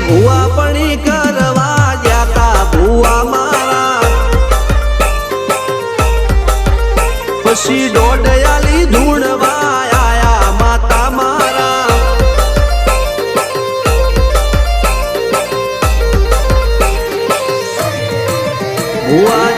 ભુવા પણી કરવા જાતા ભુવા મારા પછી દોડયાલી ધૂણવા આયા માતા મારા ભુવા